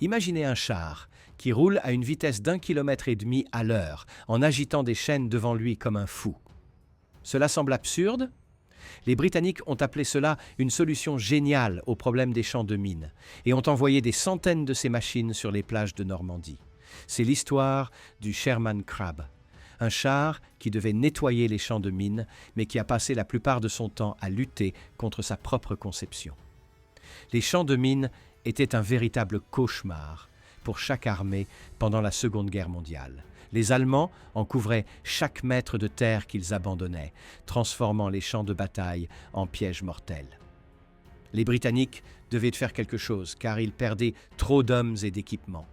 Imaginez un char qui roule à une vitesse d'1,5 km à l'heure en agitant des chaînes devant lui comme un fou. Cela semble absurde? Les Britanniques ont appelé cela une solution géniale au problème des champs de mines et ont envoyé des centaines de ces machines sur les plages de Normandie. C'est l'histoire du Sherman Crab, un char qui devait nettoyer les champs de mines, mais qui a passé la plupart de son temps à lutter contre sa propre conception. Les champs de mines étaient un véritable cauchemar pour chaque armée pendant la Seconde Guerre mondiale. Les Allemands en couvraient chaque mètre de terre qu'ils abandonnaient, transformant les champs de bataille en pièges mortels. Les Britanniques devaient faire quelque chose, car ils perdaient trop d'hommes et d'équipements.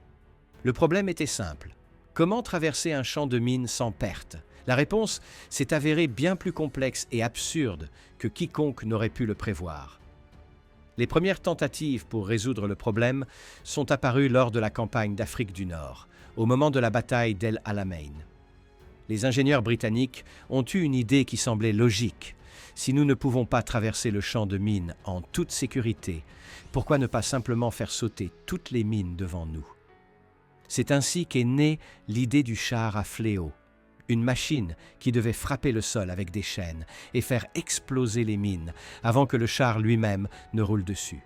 Le problème était simple. Comment traverser un champ de mines sans perte? La réponse s'est avérée bien plus complexe et absurde que quiconque n'aurait pu le prévoir. Les premières tentatives pour résoudre le problème sont apparues lors de la campagne d'Afrique du Nord, au moment de la bataille d'El Alamein. Les ingénieurs britanniques ont eu une idée qui semblait logique. Si nous ne pouvons pas traverser le champ de mines en toute sécurité, pourquoi ne pas simplement faire sauter toutes les mines devant nous? C'est ainsi qu'est née l'idée du char à fléau, une machine qui devait frapper le sol avec des chaînes et faire exploser les mines avant que le char lui-même ne roule dessus.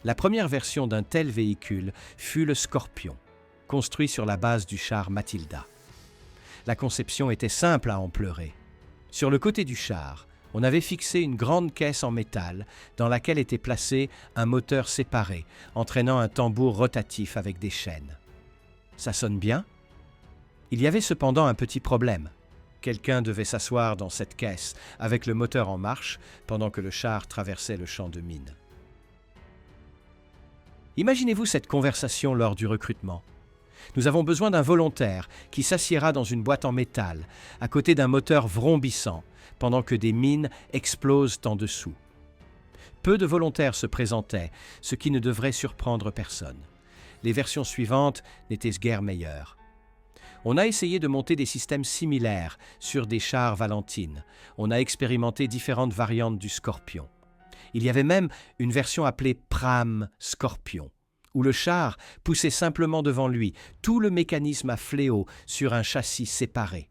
La première version d'un tel véhicule fut le Scorpion, construit sur la base du char Matilda. La conception était simple à en pleurer. Sur le côté du char, on avait fixé une grande caisse en métal dans laquelle était placé un moteur séparé, entraînant un tambour rotatif avec des chaînes. Ça sonne bien? Il y avait cependant un petit problème. Quelqu'un devait s'asseoir dans cette caisse avec le moteur en marche pendant que le char traversait le champ de mines. Imaginez-vous cette conversation lors du recrutement. Nous avons besoin d'un volontaire qui s'assiera dans une boîte en métal, à côté d'un moteur vrombissant, pendant que des mines explosent en dessous. Peu de volontaires se présentaient, ce qui ne devrait surprendre personne. Les versions suivantes n'étaient guère meilleures. On a essayé de monter des systèmes similaires sur des chars Valentine. On a expérimenté différentes variantes du Scorpion. Il y avait même une version appelée Pram Scorpion, où le char poussait simplement devant lui tout le mécanisme à fléau sur un châssis séparé.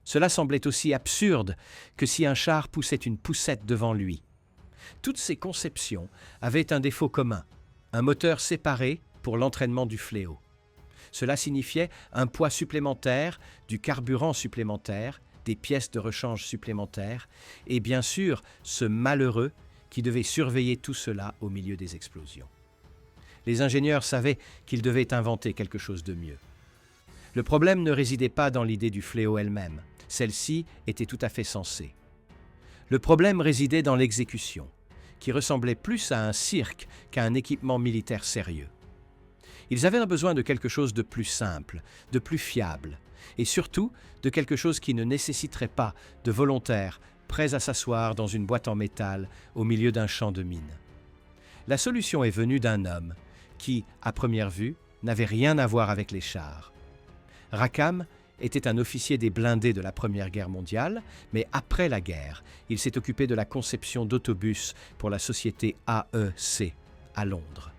Cela semblait aussi absurde que si un char poussait une poussette devant lui. Toutes ces conceptions avaient un défaut commun, un moteur séparé pour l'entraînement du fléau. Cela signifiait un poids supplémentaire, du carburant supplémentaire, des pièces de rechange supplémentaires et bien sûr ce malheureux qui devait surveiller tout cela au milieu des explosions. Les ingénieurs savaient qu'ils devaient inventer quelque chose de mieux. Le problème ne résidait pas dans l'idée du fléau elle-même. Celle-ci était tout à fait sensée. Le problème résidait dans l'exécution, qui ressemblait plus à un cirque qu'à un équipement militaire sérieux. Ils avaient besoin de quelque chose de plus simple, de plus fiable, et surtout de quelque chose qui ne nécessiterait pas de volontaires prêts à s'asseoir dans une boîte en métal au milieu d'un champ de mines. La solution est venue d'un homme qui, à première vue, n'avait rien à voir avec les chars. Rackham était un officier des blindés de la Première Guerre mondiale, mais après la guerre, il s'est occupé de la conception d'autobus pour la société AEC à Londres.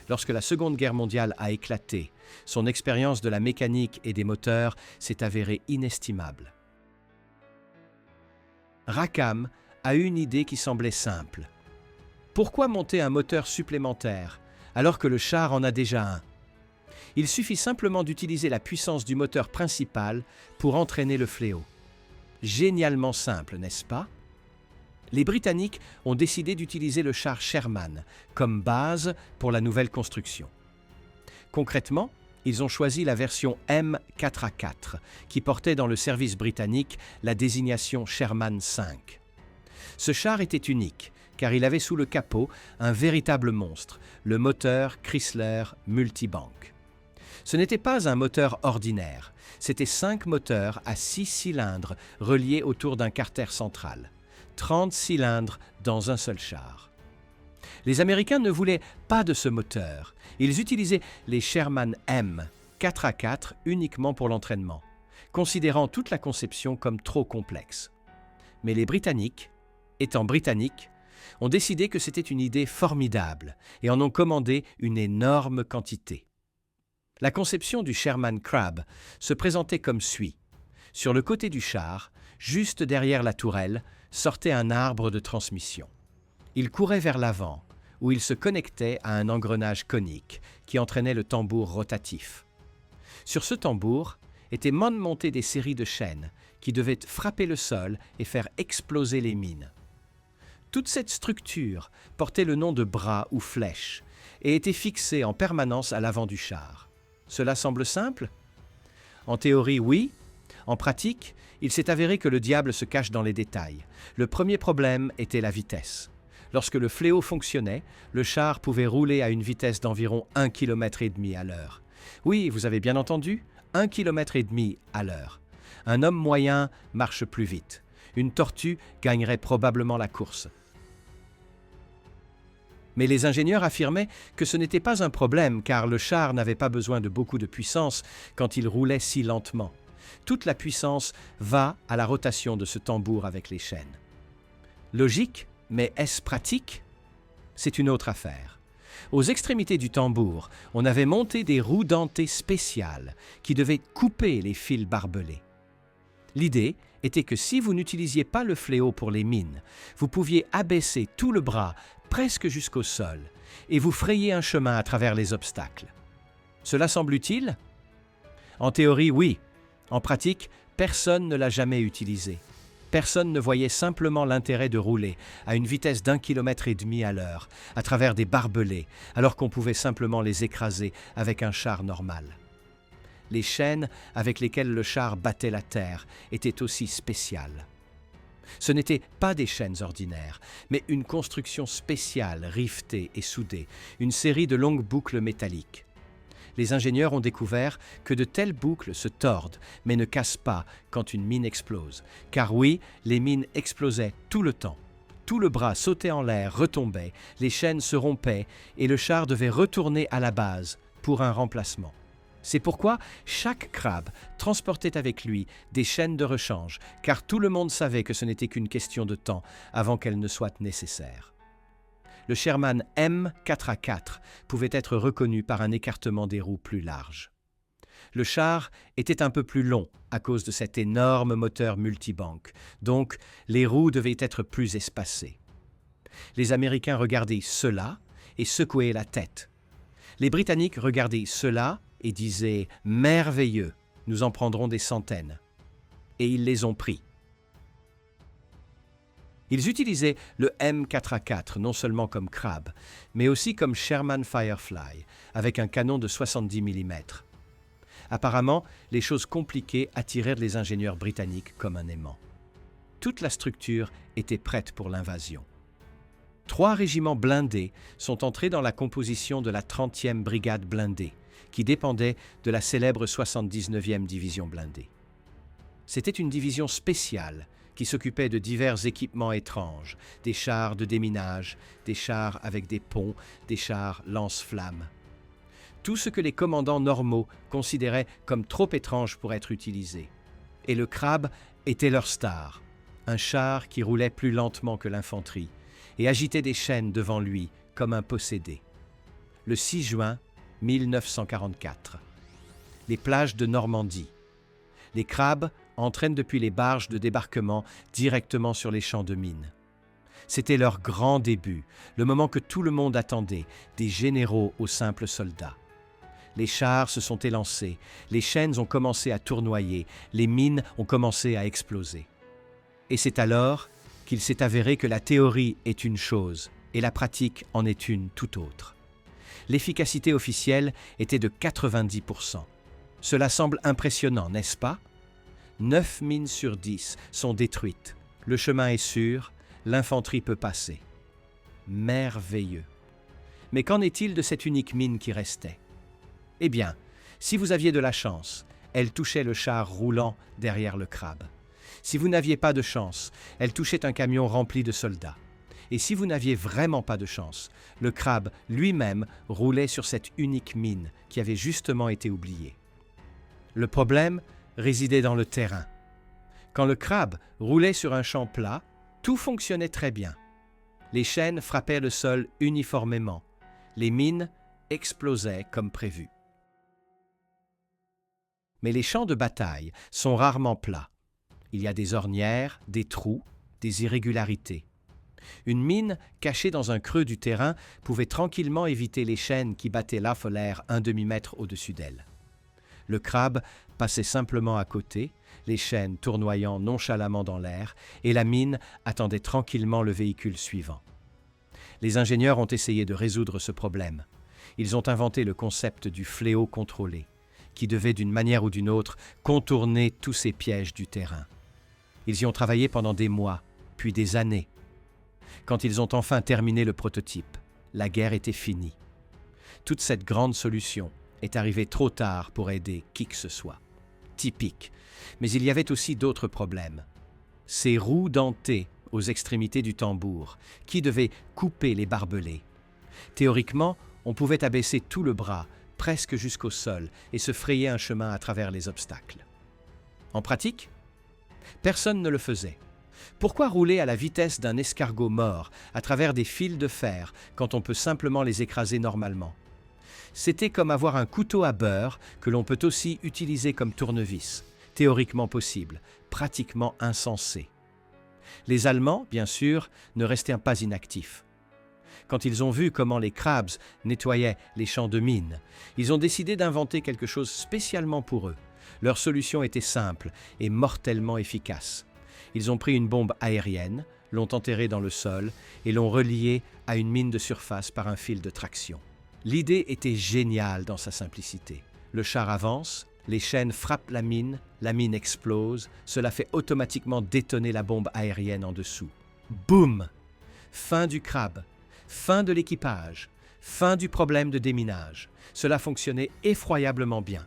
Lorsque la Seconde Guerre mondiale a éclaté, son expérience de la mécanique et des moteurs s'est avérée inestimable. Rackham a eu une idée qui semblait simple. Pourquoi monter un moteur supplémentaire alors que le char en a déjà un? Il suffit simplement d'utiliser la puissance du moteur principal pour entraîner le fléau. Génialement simple, n'est-ce pas? Les Britanniques ont décidé d'utiliser le char Sherman comme base pour la nouvelle construction. Concrètement, ils ont choisi la version M4A4 qui portait dans le service britannique la désignation Sherman 5. Ce char était unique car il avait sous le capot un véritable monstre, le moteur Chrysler Multibank. Ce n'était pas un moteur ordinaire, c'était 5 moteurs à 6 cylindres reliés autour d'un carter central. 30 cylindres dans un seul char. Les Américains ne voulaient pas de ce moteur. Ils utilisaient les Sherman M 4A4 uniquement pour l'entraînement, considérant toute la conception comme trop complexe. Mais les Britanniques, étant britanniques, ont décidé que c'était une idée formidable et en ont commandé une énorme quantité. La conception du Sherman Crab se présentait comme suit. Sur le côté du char, juste derrière la tourelle, sortait un arbre de transmission. Il courait vers l'avant, où il se connectait à un engrenage conique qui entraînait le tambour rotatif. Sur ce tambour étaient montées des séries de chaînes qui devaient frapper le sol et faire exploser les mines. Toute cette structure portait le nom de bras ou flèche et était fixée en permanence à l'avant du char. Cela semble simple? En théorie, oui. En pratique, il s'est avéré que le diable se cache dans les détails. Le premier problème était la vitesse. Lorsque le fléau fonctionnait, le char pouvait rouler à une vitesse d'environ 1,5 km à l'heure. Oui, vous avez bien entendu, 1,5 km à l'heure. Un homme moyen marche plus vite. Une tortue gagnerait probablement la course. Mais les ingénieurs affirmaient que ce n'était pas un problème car le char n'avait pas besoin de beaucoup de puissance quand il roulait si lentement. Toute la puissance va à la rotation de ce tambour avec les chaînes. Logique, mais est-ce pratique? C'est une autre affaire. Aux extrémités du tambour, on avait monté des roues dentées spéciales qui devaient couper les fils barbelés. L'idée était que si vous n'utilisiez pas le fléau pour les mines, vous pouviez abaisser tout le bras presque jusqu'au sol et vous frayer un chemin à travers les obstacles. Cela semble utile? En théorie, oui. En pratique, personne ne l'a jamais utilisé. Personne ne voyait simplement l'intérêt de rouler à une vitesse d'1,5 km à l'heure à travers des barbelés alors qu'on pouvait simplement les écraser avec un char normal. Les chaînes avec lesquelles le char battait la terre étaient aussi spéciales. Ce n'étaient pas des chaînes ordinaires, mais une construction spéciale, rivetée et soudée, une série de longues boucles métalliques. Les ingénieurs ont découvert que de telles boucles se tordent, mais ne cassent pas quand une mine explose. Car oui, les mines explosaient tout le temps. Tout le bras sautait en l'air, retombait, les chaînes se rompaient et le char devait retourner à la base pour un remplacement. C'est pourquoi chaque crabe transportait avec lui des chaînes de rechange, car tout le monde savait que ce n'était qu'une question de temps avant qu'elles ne soient nécessaires. Le Sherman M4A4 pouvait être reconnu par un écartement des roues plus large. Le char était un peu plus long à cause de cet énorme moteur multibanque, donc les roues devaient être plus espacées. Les Américains regardaient cela et secouaient la tête. Les Britanniques regardaient cela et disaient « merveilleux, nous en prendrons des centaines ». Et ils les ont pris. Ils utilisaient le M4A4 non seulement comme crabe, mais aussi comme Sherman Firefly, avec un canon de 70 mm. Apparemment, les choses compliquées attirèrent les ingénieurs britanniques comme un aimant. Toute la structure était prête pour l'invasion. 3 régiments blindés sont entrés dans la composition de la 30e brigade blindée, qui dépendait de la célèbre 79e division blindée. C'était une division spéciale qui s'occupait de divers équipements étranges, des chars de déminage, des chars avec des ponts, des chars lance-flammes. Tout ce que les commandants normaux considéraient comme trop étrange pour être utilisé. Et le crabe était leur star, un char qui roulait plus lentement que l'infanterie et agitait des chaînes devant lui comme un possédé. Le 6 juin 1944. Les plages de Normandie. Les crabes entraînent depuis les barges de débarquement directement sur les champs de mines. C'était leur grand début, le moment que tout le monde attendait, des généraux aux simples soldats. Les chars se sont élancés, les chaînes ont commencé à tournoyer, les mines ont commencé à exploser. Et c'est alors qu'il s'est avéré que la théorie est une chose et la pratique en est une tout autre. L'efficacité officielle était de 90%. Cela semble impressionnant, n'est-ce pas? 9 mines sur 10 sont détruites. Le chemin est sûr, l'infanterie peut passer. Merveilleux. Mais qu'en est-il de cette unique mine qui restait? Eh bien, si vous aviez de la chance, elle touchait le char roulant derrière le crabe. Si vous n'aviez pas de chance, elle touchait un camion rempli de soldats. Et si vous n'aviez vraiment pas de chance, le crabe lui-même roulait sur cette unique mine qui avait justement été oubliée. Le problème résidait dans le terrain. Quand le crabe roulait sur un champ plat, tout fonctionnait très bien. Les chaînes frappaient le sol uniformément. Les mines explosaient comme prévu. Mais les champs de bataille sont rarement plats. Il y a des ornières, des trous, des irrégularités. Une mine cachée dans un creux du terrain pouvait tranquillement éviter les chaînes qui battaient l'air un demi-mètre au-dessus d'elle. Le crabe passait simplement à côté, les chaînes tournoyant nonchalamment dans l'air, et la mine attendait tranquillement le véhicule suivant. Les ingénieurs ont essayé de résoudre ce problème. Ils ont inventé le concept du fléau contrôlé, qui devait d'une manière ou d'une autre contourner tous ces pièges du terrain. Ils y ont travaillé pendant des mois, puis des années. Quand ils ont enfin terminé le prototype, la guerre était finie. Toute cette grande solution est arrivée trop tard pour aider qui que ce soit. Typique. Mais il y avait aussi d'autres problèmes. Ces roues dentées aux extrémités du tambour, qui devaient couper les barbelés. Théoriquement, on pouvait abaisser tout le bras, presque jusqu'au sol, et se frayer un chemin à travers les obstacles. En pratique, personne ne le faisait. Pourquoi rouler à la vitesse d'un escargot mort à travers des fils de fer quand on peut simplement les écraser normalement? C'était comme avoir un couteau à beurre que l'on peut aussi utiliser comme tournevis, théoriquement possible, pratiquement insensé. Les Allemands, bien sûr, ne restaient pas inactifs. Quand ils ont vu comment les Crabs nettoyaient les champs de mines, ils ont décidé d'inventer quelque chose spécialement pour eux. Leur solution était simple et mortellement efficace. Ils ont pris une bombe aérienne, l'ont enterrée dans le sol et l'ont reliée à une mine de surface par un fil de traction. L'idée était géniale dans sa simplicité. Le char avance, les chaînes frappent la mine explose, cela fait automatiquement détonner la bombe aérienne en dessous. Boum! Fin du crabe, fin de l'équipage, fin du problème de déminage. Cela fonctionnait effroyablement bien.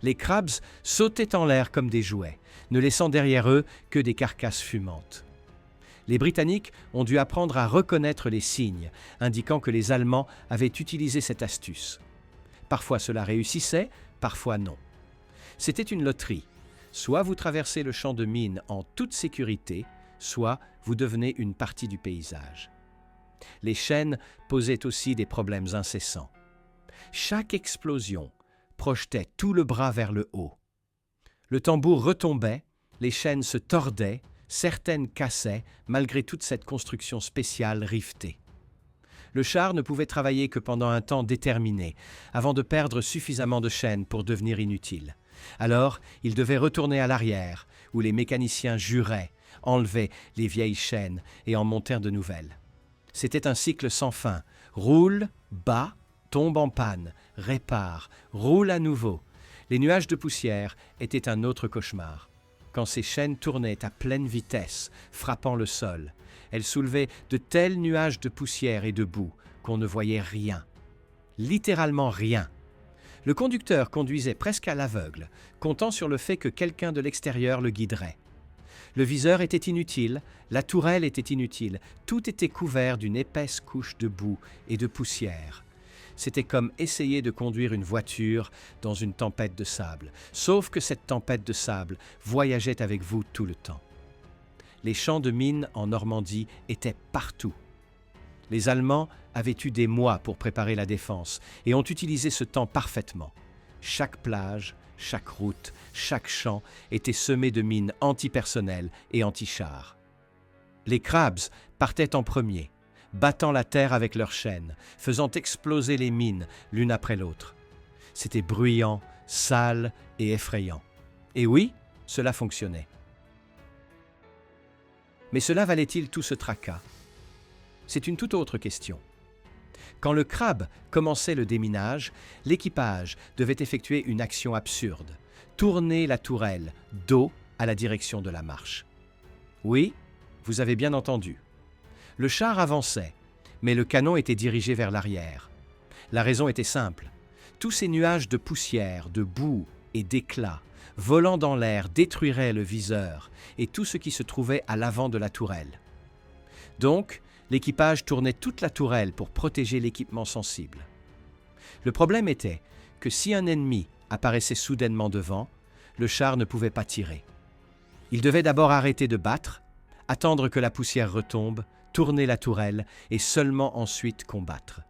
Les crabs sautaient en l'air comme des jouets, ne laissant derrière eux que des carcasses fumantes. Les Britanniques ont dû apprendre à reconnaître les signes, indiquant que les Allemands avaient utilisé cette astuce. Parfois cela réussissait, parfois non. C'était une loterie. Soit vous traversez le champ de mine en toute sécurité, soit vous devenez une partie du paysage. Les chaînes posaient aussi des problèmes incessants. Chaque explosion projetait tout le bras vers le haut. Le tambour retombait, les chaînes se tordaient, certaines cassaient, malgré toute cette construction spéciale rivetée. Le char ne pouvait travailler que pendant un temps déterminé, avant de perdre suffisamment de chaînes pour devenir inutile. Alors, il devait retourner à l'arrière, où les mécaniciens juraient, enlevaient les vieilles chaînes et en montèrent de nouvelles. C'était un cycle sans fin. Roule, bat, tombe en panne, répare, roule à nouveau. Les nuages de poussière étaient un autre cauchemar. Quand ces chaînes tournaient à pleine vitesse, frappant le sol, elles soulevaient de tels nuages de poussière et de boue qu'on ne voyait rien. Littéralement rien. Le conducteur conduisait presque à l'aveugle, comptant sur le fait que quelqu'un de l'extérieur le guiderait. Le viseur était inutile, la tourelle était inutile, tout était couvert d'une épaisse couche de boue et de poussière. C'était comme essayer de conduire une voiture dans une tempête de sable, sauf que cette tempête de sable voyageait avec vous tout le temps. Les champs de mines en Normandie étaient partout. Les Allemands avaient eu des mois pour préparer la défense et ont utilisé ce temps parfaitement. Chaque plage, chaque route, chaque champ était semé de mines antipersonnelles et anti-chars. Les Crabs partaient en premier, battant la terre avec leurs chaînes, faisant exploser les mines l'une après l'autre. C'était bruyant, sale et effrayant. Et oui, cela fonctionnait. Mais cela valait-il tout ce tracas? C'est une toute autre question. Quand le crabe commençait le déminage, l'équipage devait effectuer une action absurde, tourner la tourelle dos à la direction de la marche. Oui, vous avez bien entendu. Le char avançait, mais le canon était dirigé vers l'arrière. La raison était simple. Tous ces nuages de poussière, de boue et d'éclats volant dans l'air détruiraient le viseur et tout ce qui se trouvait à l'avant de la tourelle. Donc, l'équipage tournait toute la tourelle pour protéger l'équipement sensible. Le problème était que si un ennemi apparaissait soudainement devant, le char ne pouvait pas tirer. Il devait d'abord arrêter de battre, Attendre que la poussière retombe, tourner la tourelle et seulement ensuite combattre.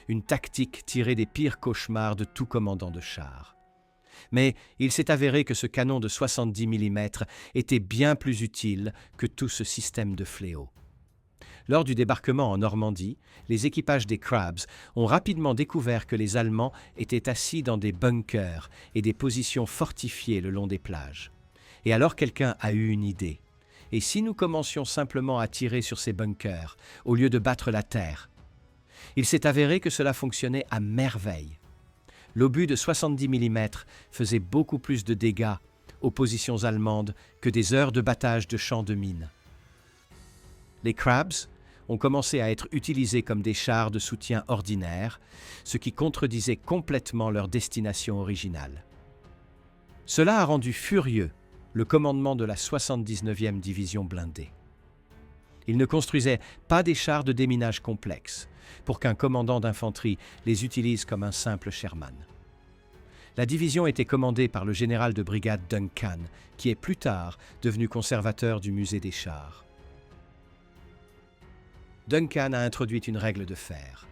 Une tactique tirée des pires cauchemars de tout commandant de char. Mais il s'est avéré que ce canon de 70 mm était bien plus utile que tout ce système de fléaux. Lors du débarquement en Normandie, les équipages des Crabs ont rapidement découvert que les Allemands étaient assis dans des bunkers et des positions fortifiées le long des plages. Et alors quelqu'un a eu une idée. Et si nous commencions simplement à tirer sur ces bunkers, au lieu de battre la terre? Il s'est avéré que cela fonctionnait à merveille. L'obus de 70 mm faisait beaucoup plus de dégâts aux positions allemandes que des heures de battage de champs de mines. Les Crabs ont commencé à être utilisés comme des chars de soutien ordinaires, ce qui contredisait complètement leur destination originale. Cela a rendu furieux le commandement de la 79e division blindée. Il ne construisait pas des chars de déminage complexes pour qu'un commandant d'infanterie les utilise comme un simple Sherman. La division était commandée par le général de brigade Duncan, qui est plus tard devenu conservateur du musée des chars. Duncan a introduit une règle de fer.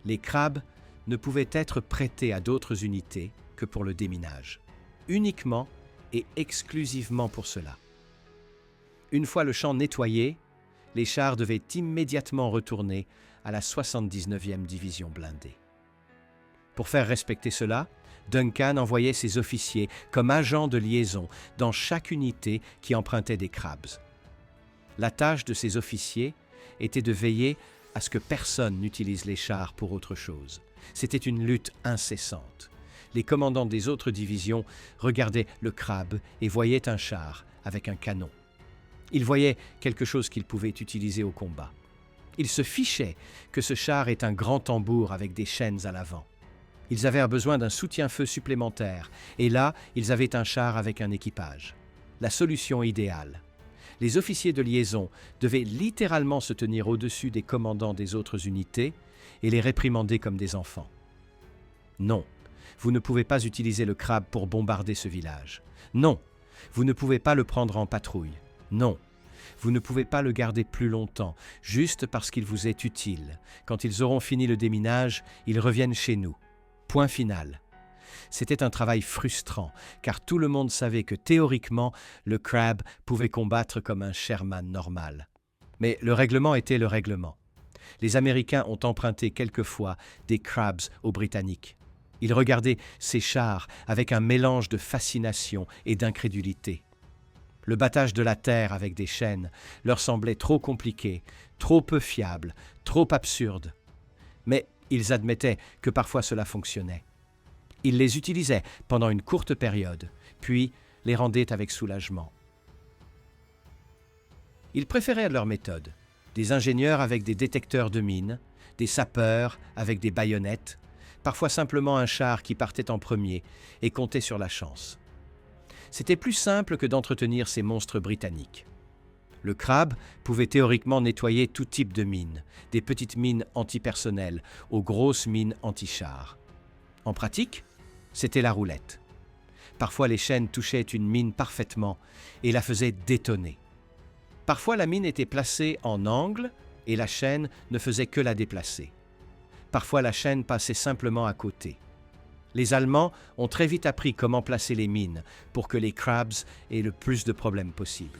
Les Crabs ne pouvaient être prêtés à d'autres unités que pour le déminage, uniquement et exclusivement pour cela. Une fois le champ nettoyé, les chars devaient immédiatement retourner à la 79e division blindée. Pour faire respecter cela, Duncan envoyait ses officiers comme agents de liaison dans chaque unité qui empruntait des Crabs. La tâche de ces officiers était de veiller à ce que personne n'utilise les chars pour autre chose. C'était une lutte incessante. Les commandants des autres divisions regardaient le Crab et voyaient un char avec un canon. Ils voyaient quelque chose qu'ils pouvaient utiliser au combat. Ils se fichaient que ce char ait un grand tambour avec des chaînes à l'avant. Ils avaient besoin d'un soutien-feu supplémentaire, et là, ils avaient un char avec un équipage. La solution idéale. Les officiers de liaison devaient littéralement se tenir au-dessus des commandants des autres unités et les réprimander comme des enfants. Non, vous ne pouvez pas utiliser le Crab pour bombarder ce village. Non, vous ne pouvez pas le prendre en patrouille. Non, vous ne pouvez pas le garder plus longtemps, juste parce qu'il vous est utile. Quand ils auront fini le déminage, ils reviennent chez nous. Point final. C'était un travail frustrant, car tout le monde savait que théoriquement, le Crab pouvait combattre comme un Sherman normal. Mais le règlement était le règlement. Les Américains ont emprunté quelquefois des Crabs aux Britanniques. Ils regardaient ces chars avec un mélange de fascination et d'incrédulité. Le battage de la terre avec des chaînes leur semblait trop compliqué, trop peu fiable, trop absurde. Mais ils admettaient que parfois cela fonctionnait. Ils les utilisaient pendant une courte période, puis les rendaient avec soulagement. Ils préféraient leur méthode. Des ingénieurs avec des détecteurs de mines, des sapeurs avec des baïonnettes, parfois simplement un char qui partait en premier et comptait sur la chance. C'était plus simple que d'entretenir ces monstres britanniques. Le Crab pouvait théoriquement nettoyer tout type de mines, des petites mines antipersonnelles aux grosses mines anti-chars. En pratique, c'était la roulette. Parfois les chaînes touchaient une mine parfaitement et la faisaient détonner. Parfois la mine était placée en angle et la chaîne ne faisait que la déplacer. Parfois la chaîne passait simplement à côté. Les Allemands ont très vite appris comment placer les mines pour que les Crabs aient le plus de problèmes possible.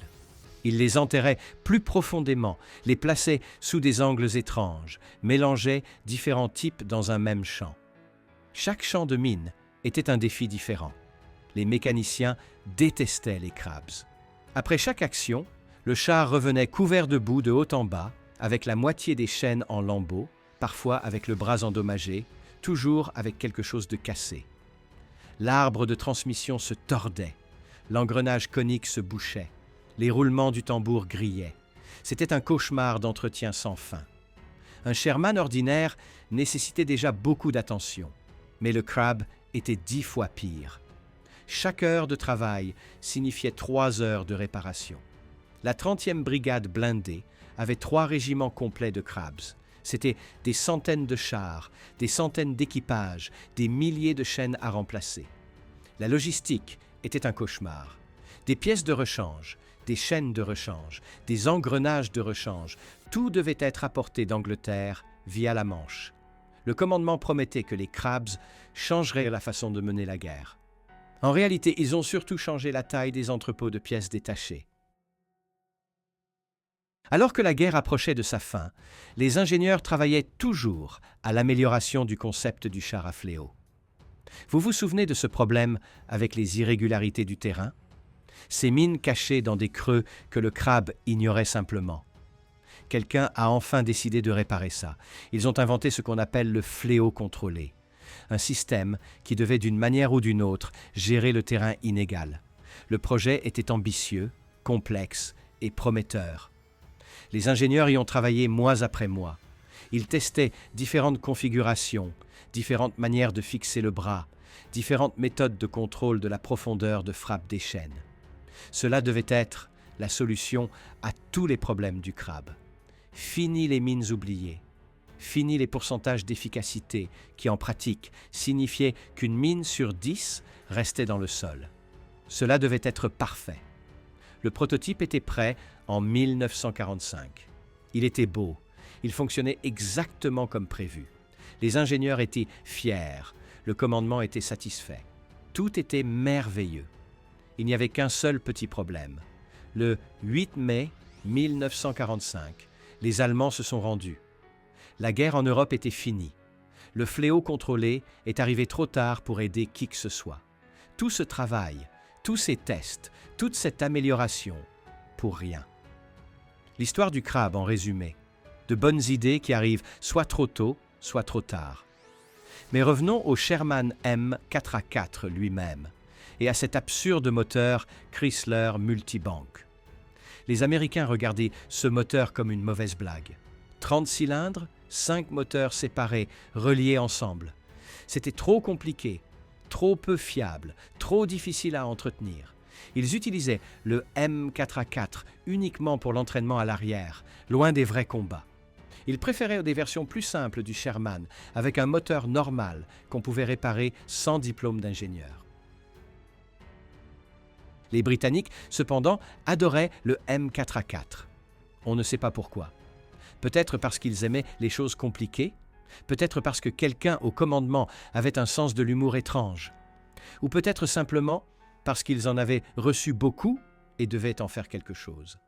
Ils les enterraient plus profondément, les plaçaient sous des angles étranges, mélangeaient différents types dans un même champ. Chaque champ de mine était un défi différent. Les mécaniciens détestaient les Crabs. Après chaque action, le char revenait couvert de boue de haut en bas, avec la moitié des chaînes en lambeaux, parfois avec le bras endommagé, toujours avec quelque chose de cassé. L'arbre de transmission se tordait, l'engrenage conique se bouchait, les roulements du tambour grillaient. C'était un cauchemar d'entretien sans fin. Un Sherman ordinaire nécessitait déjà beaucoup d'attention, mais le Crab était 10 fois pire. Chaque heure de travail signifiait 3 heures de réparation. La 30e brigade blindée avait 3 régiments complets de Crabs. C'était des centaines de chars, des centaines d'équipages, des milliers de chaînes à remplacer. La logistique était un cauchemar. Des pièces de rechange, des chaînes de rechange, des engrenages de rechange. Tout devait être apporté d'Angleterre via la Manche. Le commandement promettait que les Crabs changeraient la façon de mener la guerre. En réalité, ils ont surtout changé la taille des entrepôts de pièces détachées. Alors que la guerre approchait de sa fin, les ingénieurs travaillaient toujours à l'amélioration du concept du char à fléau. Vous vous souvenez de ce problème avec les irrégularités du terrain? Ces mines cachées dans des creux que le crabe ignorait simplement. Quelqu'un a enfin décidé de réparer ça. Ils ont inventé ce qu'on appelle le fléau contrôlé, un système qui devait d'une manière ou d'une autre gérer le terrain inégal. Le projet était ambitieux, complexe et prometteur. Les ingénieurs y ont travaillé mois après mois. Ils testaient différentes configurations, différentes manières de fixer le bras, différentes méthodes de contrôle de la profondeur de frappe des chaînes. Cela devait être la solution à tous les problèmes du crabe. Fini les mines oubliées. Fini les pourcentages d'efficacité qui, en pratique, signifiaient qu'une mine sur 10 restait dans le sol. Cela devait être parfait. Le prototype était prêt en 1945. Il était beau. Il fonctionnait exactement comme prévu. Les ingénieurs étaient fiers. Le commandement était satisfait. Tout était merveilleux. Il n'y avait qu'un seul petit problème. Le 8 mai 1945, les Allemands se sont rendus. La guerre en Europe était finie. Le fléau contrôlé est arrivé trop tard pour aider qui que ce soit. Tout ce travail, tous ces tests, toute cette amélioration, pour rien. L'histoire du crabe en résumé. De bonnes idées qui arrivent soit trop tôt, soit trop tard. Mais revenons au Sherman M4A4 lui-même et à cet absurde moteur Chrysler Multibank. Les Américains regardaient ce moteur comme une mauvaise blague. 30 cylindres, 5 moteurs séparés, reliés ensemble. C'était trop compliqué, trop peu fiable, trop difficile à entretenir. Ils utilisaient le M4A4 uniquement pour l'entraînement à l'arrière, loin des vrais combats. Ils préféraient des versions plus simples du Sherman, avec un moteur normal qu'on pouvait réparer sans diplôme d'ingénieur. Les Britanniques, cependant, adoraient le M4A4. On ne sait pas pourquoi. Peut-être parce qu'ils aimaient les choses compliquées, peut-être parce que quelqu'un au commandement avait un sens de l'humour étrange, ou peut-être simplement parce qu'ils en avaient reçu beaucoup et devaient en faire quelque chose.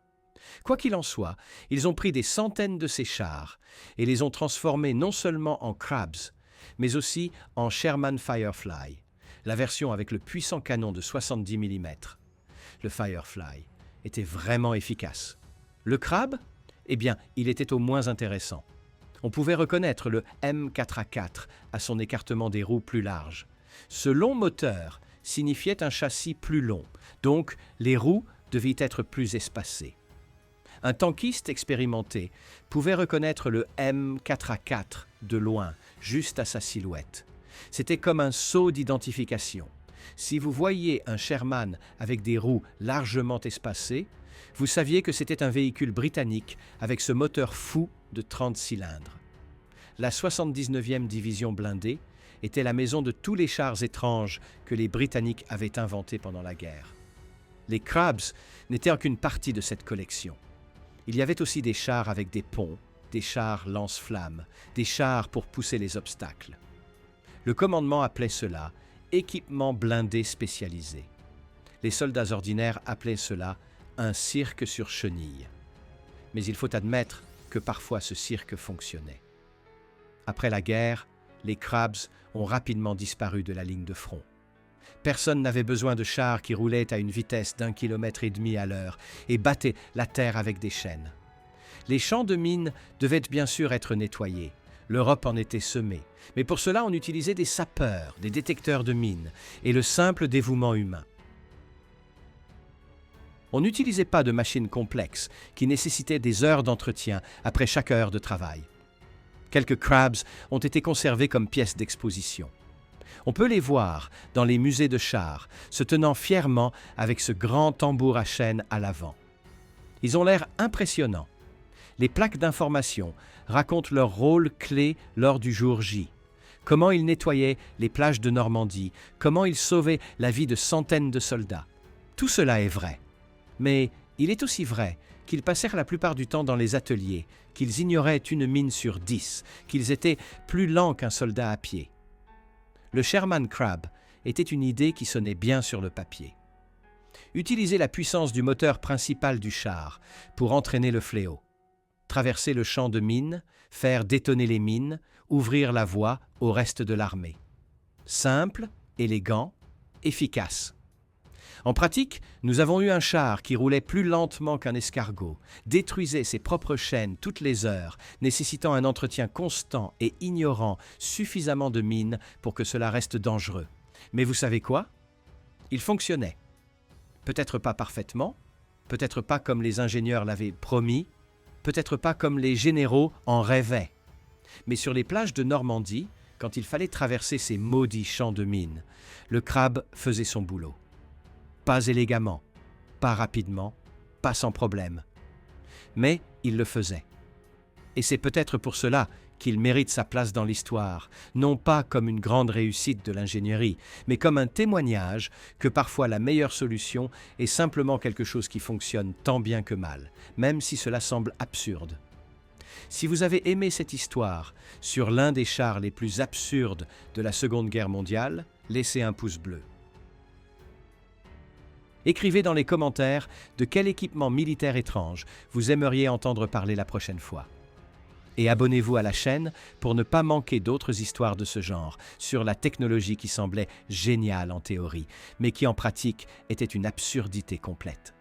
Quoi qu'il en soit, ils ont pris des centaines de ces chars et les ont transformés non seulement en Crabs, mais aussi en Sherman Firefly, la version avec le puissant canon de 70 mm. Le Firefly était vraiment efficace. Le Crab, eh bien, il était au moins intéressant. On pouvait reconnaître le M4A4 à son écartement des roues plus large. Ce long moteur signifiait un châssis plus long, donc les roues devaient être plus espacées. Un tankiste expérimenté pouvait reconnaître le M4A4 de loin, juste à sa silhouette. C'était comme un sceau d'identification. Si vous voyiez un Sherman avec des roues largement espacées, vous saviez que c'était un véhicule britannique avec ce moteur fou de 30 cylindres. La 79e division blindée était la maison de tous les chars étranges que les Britanniques avaient inventés pendant la guerre. Les Crabs n'étaient qu'une partie de cette collection. Il y avait aussi des chars avec des ponts, des chars lance-flammes, des chars pour pousser les obstacles. Le commandement appelait cela « équipement blindé spécialisé ». Les soldats ordinaires appelaient cela « un cirque sur chenilles ». Mais il faut admettre que parfois ce cirque fonctionnait. Après la guerre, les Crabs ont rapidement disparu de la ligne de front. Personne n'avait besoin de chars qui roulaient à une vitesse d'1,5 km à l'heure et battaient la terre avec des chaînes. Les champs de mines devaient bien sûr être nettoyés. L'Europe en était semée. Mais pour cela, on utilisait des sapeurs, des détecteurs de mines et le simple dévouement humain. On n'utilisait pas de machines complexes qui nécessitaient des heures d'entretien après chaque heure de travail. Quelques Crabs ont été conservés comme pièces d'exposition. On peut les voir dans les musées de chars, se tenant fièrement avec ce grand tambour à chaîne à l'avant. Ils ont l'air impressionnants. Les plaques d'information racontent leur rôle clé lors du jour J. Comment ils nettoyaient les plages de Normandie, comment ils sauvaient la vie de centaines de soldats. Tout cela est vrai. Mais Il est aussi vrai qu'ils passèrent la plupart du temps dans les ateliers, qu'ils ignoraient une mine sur 10, qu'ils étaient plus lents qu'un soldat à pied. Le Sherman Crab était une idée qui sonnait bien sur le papier. Utiliser la puissance du moteur principal du char pour entraîner le fléau. Traverser le champ de mines, faire détonner les mines, ouvrir la voie au reste de l'armée. Simple, élégant, efficace. En pratique, nous avons eu un char qui roulait plus lentement qu'un escargot, détruisait ses propres chaînes toutes les heures, nécessitant un entretien constant et ignorant suffisamment de mines pour que cela reste dangereux. Mais vous savez quoi? Il fonctionnait. Peut-être pas parfaitement, peut-être pas comme les ingénieurs l'avaient promis, peut-être pas comme les généraux en rêvaient. Mais sur les plages de Normandie, quand il fallait traverser ces maudits champs de mines, le crabe faisait son boulot. Pas élégamment, pas rapidement, pas sans problème. Mais il le faisait. Et c'est peut-être pour cela qu'il mérite sa place dans l'histoire, non pas comme une grande réussite de l'ingénierie, mais comme un témoignage que parfois la meilleure solution est simplement quelque chose qui fonctionne tant bien que mal, même si cela semble absurde. Si vous avez aimé cette histoire sur l'un des chars les plus absurdes de la Seconde Guerre mondiale, laissez un pouce bleu. Écrivez dans les commentaires de quel équipement militaire étrange vous aimeriez entendre parler la prochaine fois. Et abonnez-vous à la chaîne pour ne pas manquer d'autres histoires de ce genre sur la technologie qui semblait géniale en théorie, mais qui en pratique était une absurdité complète.